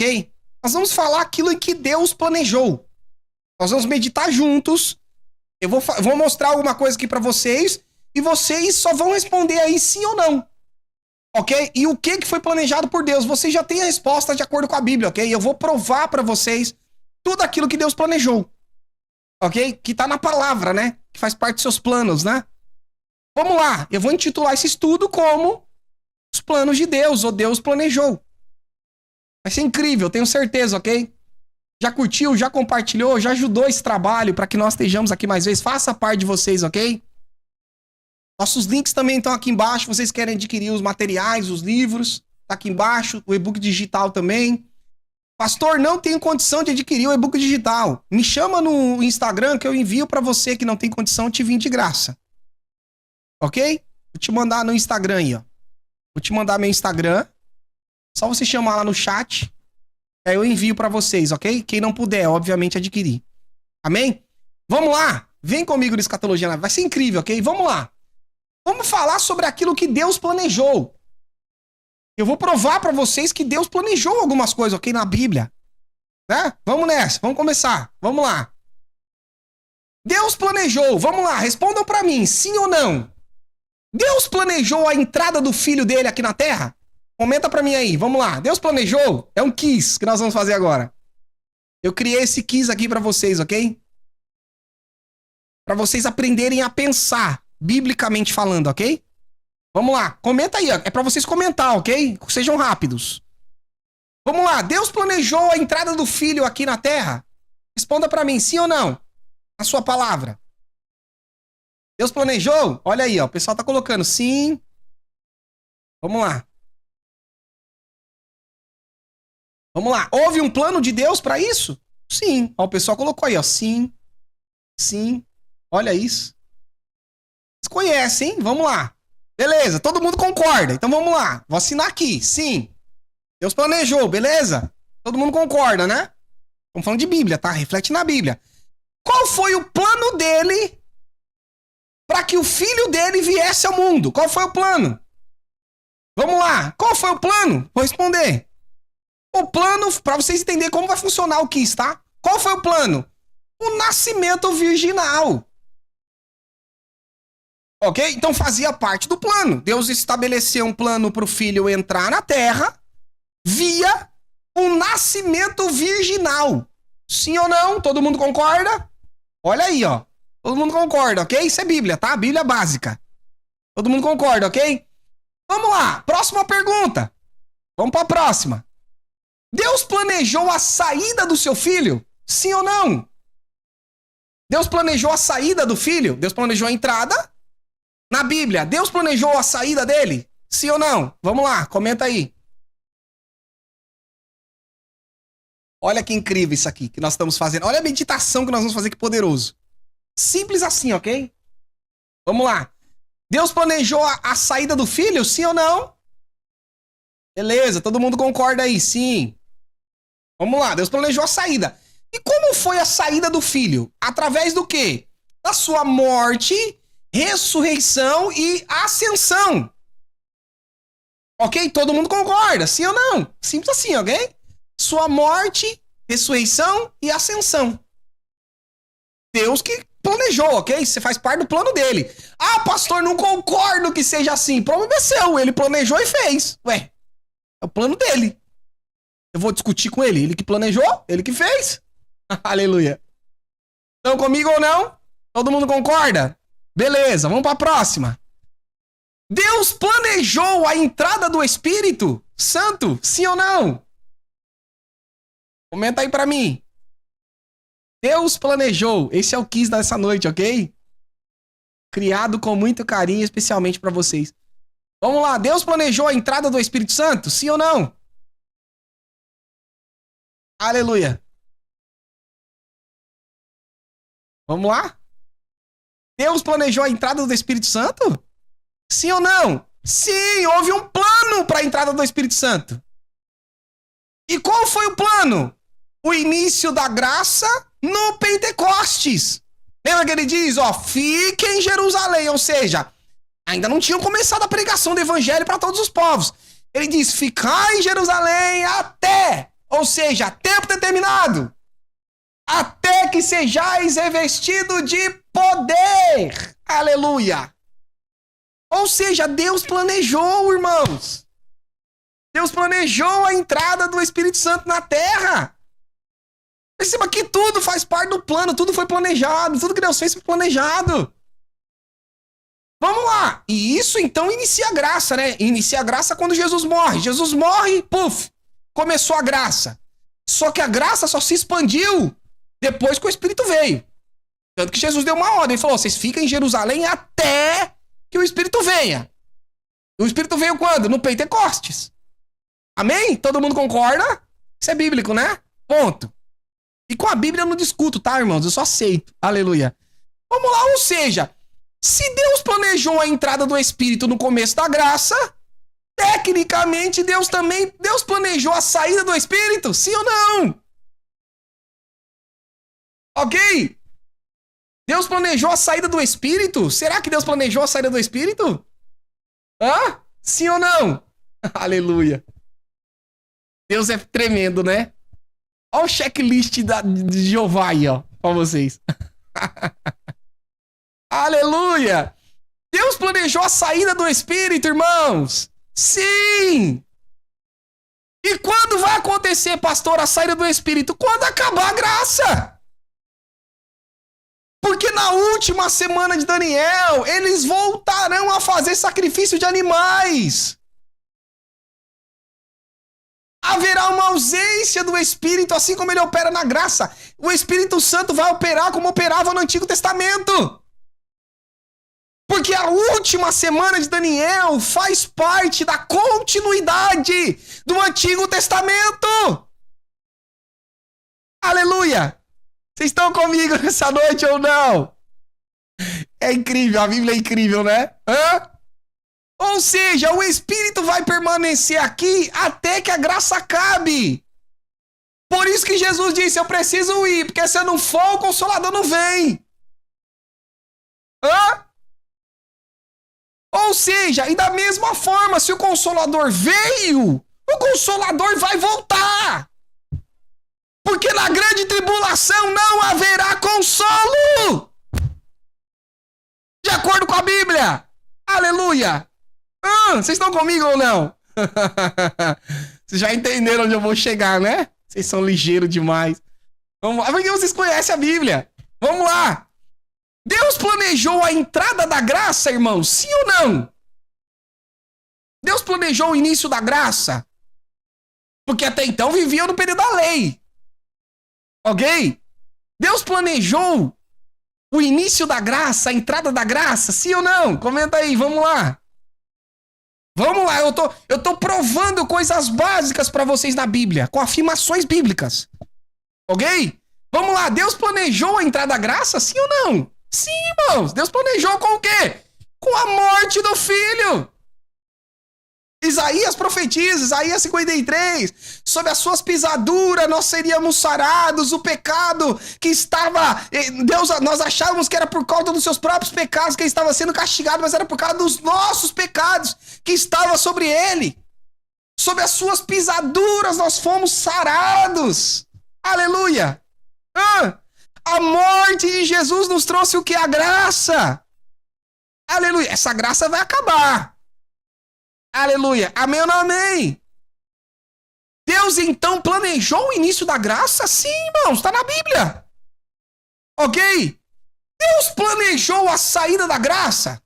ok? Nós vamos falar aquilo em que Deus planejou. Nós vamos meditar juntos. Eu vou mostrar alguma coisa aqui pra vocês e vocês só vão responder aí sim ou não. Ok? E o que foi planejado por Deus? Vocês já têm a resposta de acordo com a Bíblia, ok? Eu vou provar pra vocês tudo aquilo que Deus planejou. Ok? Que tá na palavra, né? Que faz parte dos seus planos, né? Vamos lá. Eu vou intitular esse estudo como Os Planos de Deus, ou Deus Planejou. Vai ser incrível, tenho certeza, ok? Já curtiu, já compartilhou, já ajudou esse trabalho para que nós estejamos aqui mais vezes. Faça parte de vocês, ok? Nossos links também estão aqui embaixo. Vocês querem adquirir os materiais, os livros, tá aqui embaixo. O e-book digital também. Pastor, não tenho condição de adquirir o e-book digital. Me chama no Instagram que eu envio para você que não tem condição de vir de graça. Ok? Vou te mandar no Instagram aí, ó. Vou te mandar meu Instagram. Só você chamar lá no chat. Aí eu envio pra vocês, ok? Quem não puder, obviamente, adquirir. Amém? Vamos lá. Vem comigo no Escatologia Live. Vai ser incrível, ok? Vamos lá. Vamos falar sobre aquilo que Deus planejou. Eu vou provar pra vocês que Deus planejou algumas coisas, ok? Na Bíblia. Né? Vamos nessa. Vamos começar. Vamos lá. Deus planejou. Vamos lá. Respondam pra mim. Sim ou não? Deus planejou a entrada do filho dele aqui na Terra? Comenta pra mim aí, vamos lá. Deus planejou? É um quiz que nós vamos fazer agora. Eu criei esse quiz aqui pra vocês, ok? Pra vocês aprenderem a pensar, biblicamente falando, ok? Vamos lá, comenta aí, ó. É pra vocês comentar, ok? Sejam rápidos. Vamos lá, Deus planejou a entrada do filho aqui na Terra? Responda pra mim, sim ou não? A sua palavra. Deus planejou? Olha aí, ó. O pessoal tá colocando sim. Vamos lá. Vamos lá. Houve um plano de Deus pra isso? Sim. Ó, o pessoal colocou aí, ó. Sim. Sim. Olha isso. Vocês conhecem, hein? Vamos lá. Beleza, todo mundo concorda. Então vamos lá. Vou assinar aqui. Sim. Deus planejou, beleza? Todo mundo concorda, né? Estamos falando de Bíblia, tá? Reflete na Bíblia. Qual foi o plano dele para que o filho dele viesse ao mundo? Qual foi o plano? Vamos lá. Qual foi o plano? Vou responder. O plano, para vocês entenderem como vai funcionar o quiz, tá? Qual foi o plano? O nascimento virginal. Ok? Então fazia parte do plano. Deus estabeleceu um plano para o filho entrar na Terra via um nascimento virginal. Sim ou não? Todo mundo concorda? Olha aí, ó. Todo mundo concorda, ok? Isso é Bíblia, tá? Bíblia básica. Todo mundo concorda, ok? Vamos lá. Próxima pergunta. Vamos para a próxima. Deus planejou a saída do seu filho? Sim ou não? Deus planejou a saída do filho? Deus planejou a entrada? Na Bíblia, Deus planejou a saída dele? Sim ou não? Vamos lá, comenta aí. Olha que incrível isso aqui que nós estamos fazendo. Olha a meditação que nós vamos fazer, que poderoso. Simples assim, ok? Vamos lá. Deus planejou a saída do filho? Sim ou não? Beleza, todo mundo concorda aí, sim. Vamos lá, Deus planejou a saída. E como foi a saída do filho? Através do quê? Da sua morte, ressurreição e ascensão. Ok? Todo mundo concorda, sim ou não? Simples assim, ok? Sua morte, ressurreição e ascensão. Deus que planejou, ok? Você faz parte do plano dele. Ah, pastor, não concordo que seja assim. Problema é seu, ele planejou e fez. Ué, é o plano dele. Eu vou discutir com ele. Ele que planejou, ele que fez. Aleluia. Estão comigo ou não? Todo mundo concorda? Beleza, vamos para a próxima. Deus planejou a entrada do Espírito Santo? Sim ou não? Comenta aí para mim. Deus planejou. Esse é o quiz dessa noite, ok? Criado com muito carinho, especialmente para vocês. Vamos lá. Deus planejou a entrada do Espírito Santo? Sim ou não? Aleluia. Vamos lá? Deus planejou a entrada do Espírito Santo? Sim ou não? Sim, houve um plano para a entrada do Espírito Santo. E qual foi o plano? O início da graça no Pentecostes. Lembra que ele diz, ó, fique em Jerusalém, ou seja, ainda não tinham começado a pregação do evangelho para todos os povos. Ele diz, ficar em Jerusalém até, Ou seja, tempo determinado. Até que sejais revestido de poder. Aleluia. Ou seja, Deus planejou, irmãos. Deus planejou a entrada do Espírito Santo na terra. Perceba que tudo faz parte do plano, tudo foi planejado, tudo que Deus fez foi planejado. Vamos lá. E isso então inicia a graça, né? Inicia a graça quando Jesus morre. Jesus morre, puf, começou a graça. Só que a graça só se expandiu depois que o Espírito veio. Tanto que Jesus deu uma ordem, ele falou, vocês ficam em Jerusalém até que o Espírito venha. O Espírito veio quando? No Pentecostes. Amém? Todo mundo concorda? Isso é bíblico, né? Ponto. E com a Bíblia eu não discuto, tá, irmãos? Eu só aceito. Aleluia. Vamos lá, ou seja, se Deus planejou a entrada do Espírito no começo da graça, tecnicamente Deus planejou a saída do Espírito? Sim ou não? Ok? Deus planejou a saída do Espírito? Será que Deus planejou a saída do Espírito? Hã? Sim ou não? Aleluia. Deus é tremendo, né? Olha o checklist de Jeová aí, ó, pra vocês. Aleluia! Deus planejou a saída do Espírito, irmãos. Sim! E quando vai acontecer, pastor, a saída do Espírito? Quando acabar a graça! Porque na última semana de Daniel, eles voltarão a fazer sacrifício de animais. Haverá uma ausência do Espírito, assim como ele opera na graça. O Espírito Santo vai operar como operava no Antigo Testamento. Porque a última semana de Daniel faz parte da continuidade do Antigo Testamento. Aleluia! Vocês estão comigo nessa noite ou não? É incrível, a Bíblia é incrível, né? Hã? Ou seja, o Espírito vai permanecer aqui até que a graça acabe. Por isso que Jesus disse, eu preciso ir, porque se eu não for, o Consolador não vem. Hã? Ou seja, e da mesma forma, se o Consolador veio, o Consolador vai voltar. Porque na grande tribulação não haverá consolo. De acordo com a Bíblia. Aleluia. Vocês estão comigo ou não? Vocês já entenderam onde eu vou chegar, né? Vocês são ligeiros demais. Vamos lá, porque vocês conhecem a Bíblia. Vamos lá. Deus planejou a entrada da graça, irmãos? Sim ou não? Deus planejou o início da graça? Porque até então viviam no período da lei. Ok? Deus planejou o início da graça, a entrada da graça? Sim ou não? Comenta aí, vamos lá. Vamos lá, eu tô provando coisas básicas para vocês na Bíblia, com afirmações bíblicas. Ok? Vamos lá, Deus planejou a entrada da graça? Sim ou não? Sim, irmãos. Deus planejou com o quê? Com a morte do Filho. Isaías profetiza, Isaías 53, sob as suas pisaduras nós seríamos sarados, o pecado que estava, nós achávamos que era por causa dos seus próprios pecados que ele estava sendo castigado, mas era por causa dos nossos pecados que estava sobre ele. Sob as suas pisaduras nós fomos sarados. Aleluia. A morte de Jesus nos trouxe o que? A graça. Aleluia. Essa graça vai acabar. Aleluia. Amém ou não amém? Deus então planejou o início da graça? Sim, irmãos, está na Bíblia. Ok? Deus planejou a saída da graça?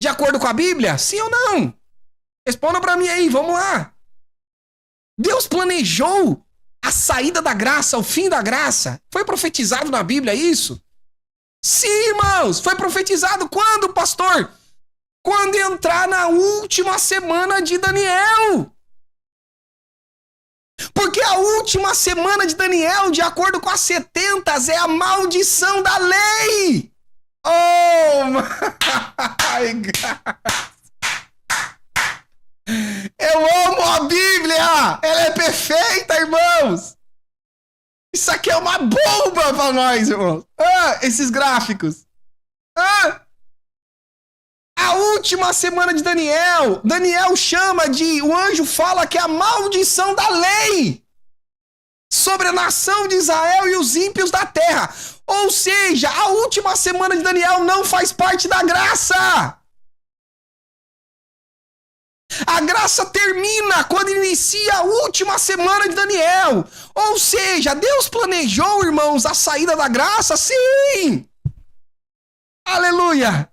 De acordo com a Bíblia? Sim ou não? Responda para mim aí, vamos lá. Deus planejou a saída da graça, o fim da graça? Foi profetizado na Bíblia isso? Sim, irmãos. Foi profetizado quando, pastor? Quando entrar na última semana de Daniel. Porque a última semana de Daniel, de acordo com as 70, é a maldição da lei. Oh, my God. Eu amo a Bíblia. Ela é perfeita, irmãos. Isso aqui é uma bomba pra nós, irmãos. Esses gráficos. A última semana de Daniel, Daniel chama de, o anjo fala que é a maldição da lei. sobre a nação de Israel e os ímpios da terra. Ou seja, a última semana de Daniel não faz parte da graça. A graça termina quando inicia a última semana de Daniel. Ou seja, Deus planejou, irmãos, a saída da graça? Sim! Aleluia!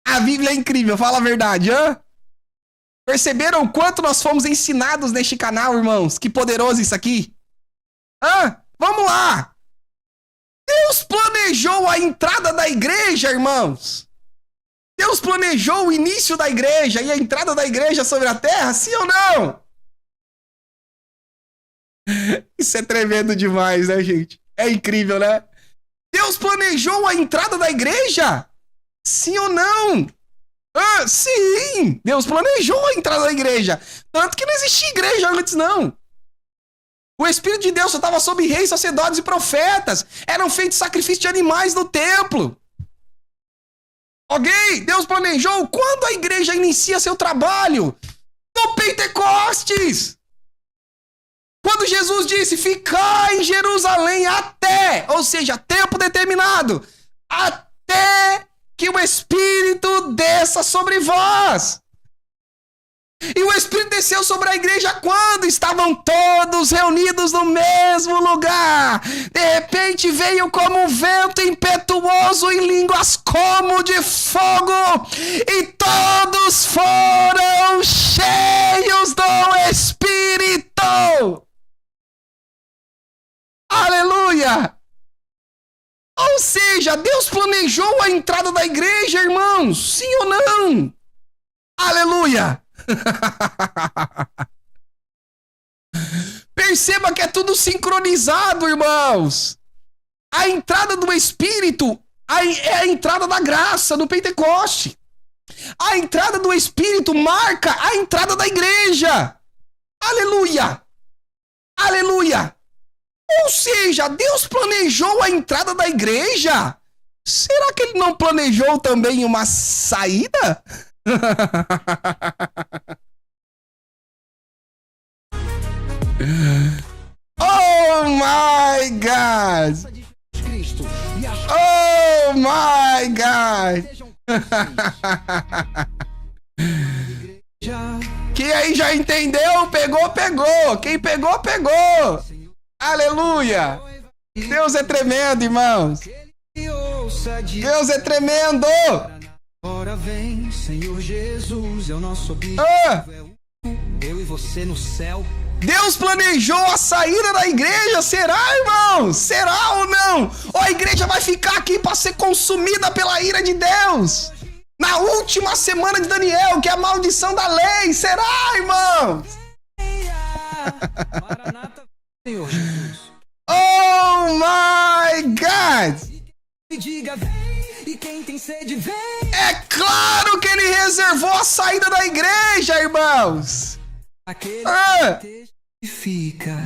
A Bíblia é incrível, fala a verdade, hã? Perceberam o quanto nós fomos ensinados neste canal, irmãos? Que poderoso isso aqui! Hã? Vamos lá! Deus planejou a entrada da igreja, irmãos! Deus planejou o início da igreja e a entrada da igreja sobre a terra, sim ou não? Isso é tremendo demais, né, gente? É incrível, né? Deus planejou a entrada da igreja? Sim ou não? Ah, sim! Deus planejou a entrada da igreja. Tanto que não existia igreja antes, não. O Espírito de Deus só estava sobre reis, sacerdotes e profetas. Eram feitos sacrifícios de animais no templo. Ok? Deus planejou quando a igreja inicia seu trabalho? No Pentecostes! Quando Jesus disse, ficai em Jerusalém até, ou seja, tempo determinado, até que o Espírito desça sobre vós. E o Espírito desceu sobre a igreja quando estavam todos reunidos no mesmo lugar. De repente veio como um vento impetuoso e línguas como de fogo. E todos foram cheios do Espírito. Aleluia! Ou seja, Deus planejou a entrada da igreja, irmãos. Sim ou não? Aleluia! Perceba que é tudo sincronizado, irmãos. A entrada do Espírito é a entrada da graça no Pentecoste. A entrada do Espírito marca a entrada da igreja. Aleluia! Aleluia! Ou seja, Deus planejou a entrada da igreja? Será que ele não planejou também uma saída? Oh my God! Oh my God! Quem aí já entendeu, pegou, pegou. Quem pegou, pegou. Aleluia! Deus é tremendo, irmãos. Deus é tremendo. Ora vem, Senhor Jesus, é o nosso objetivo. Eu e você no céu. Deus planejou a saída da igreja, será, irmãos? Será ou não? Ou a igreja vai ficar aqui para ser consumida pela ira de Deus? Na última semana de Daniel, que é a maldição da lei, será, irmãos? Maranata, Senhor Jesus. Oh my God! Diga, vem, e quem tem sede, vem. É claro que ele reservou a saída da igreja, irmãos! Aquele que testifica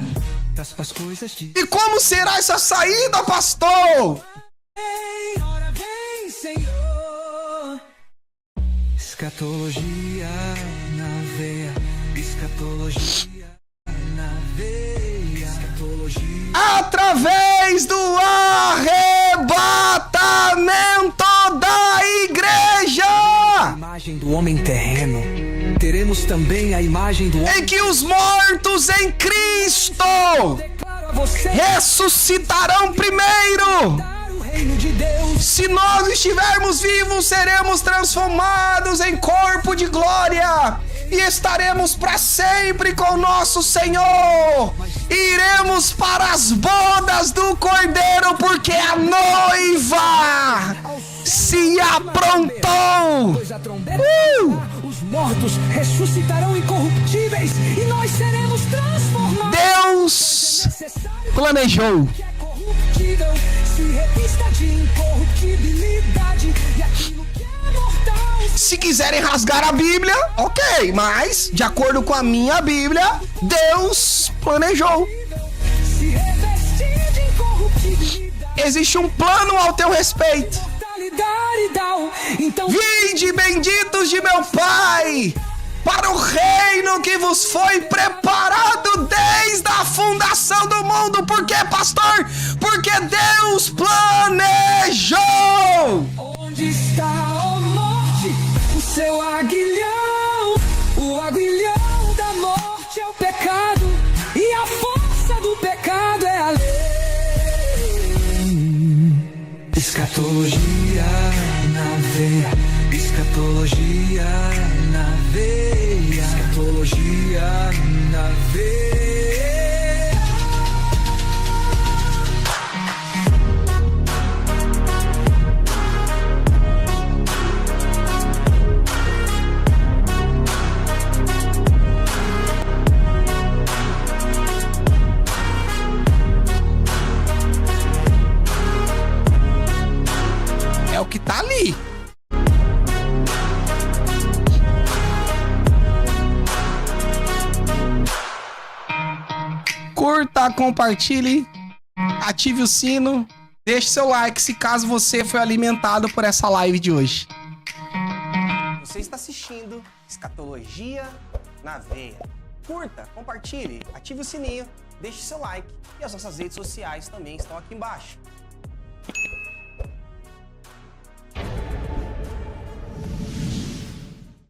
das coisas de... E como será essa saída, pastor? Ei, ora vem, Senhor. Escatologia na veia, escatologia na veia, escatologia. Através do arrebatamento da igreja! A imagem do homem terreno. Teremos também a imagem do homem em que os mortos em Cristo ressuscitarão primeiro. Se nós estivermos vivos, seremos transformados em corpo de glória e estaremos para sempre com nosso Senhor. Iremos para as bodas do Cordeiro, porque a noiva se aprontou. Os mortos ressuscitarão incorruptíveis e nós seremos transformados. Deus planejou. Se revista de incorruptibilidade e aquilo que é mortal. Se quiserem rasgar a Bíblia, ok, mas de acordo com a minha Bíblia, Deus planejou. Se revestir de incorruptibilidade. Existe um plano ao teu respeito. Então, vinde benditos de meu Pai, para o reino que vos foi preparado desde Deus planejou! Onde está, ó morte, o seu aguilhão? O aguilhão da morte é o pecado, e a força do pecado é a lei. Escatologia na veia, escatologia na veia, escatologia na veia. É o que tá ali. Curta, compartilhe, ative o sino, deixe seu like se caso você foi alimentado por essa live de hoje. Você está assistindo Escatologia na Veia. Curta, compartilhe, ative o sininho, deixe seu like e as nossas redes sociais também estão aqui embaixo.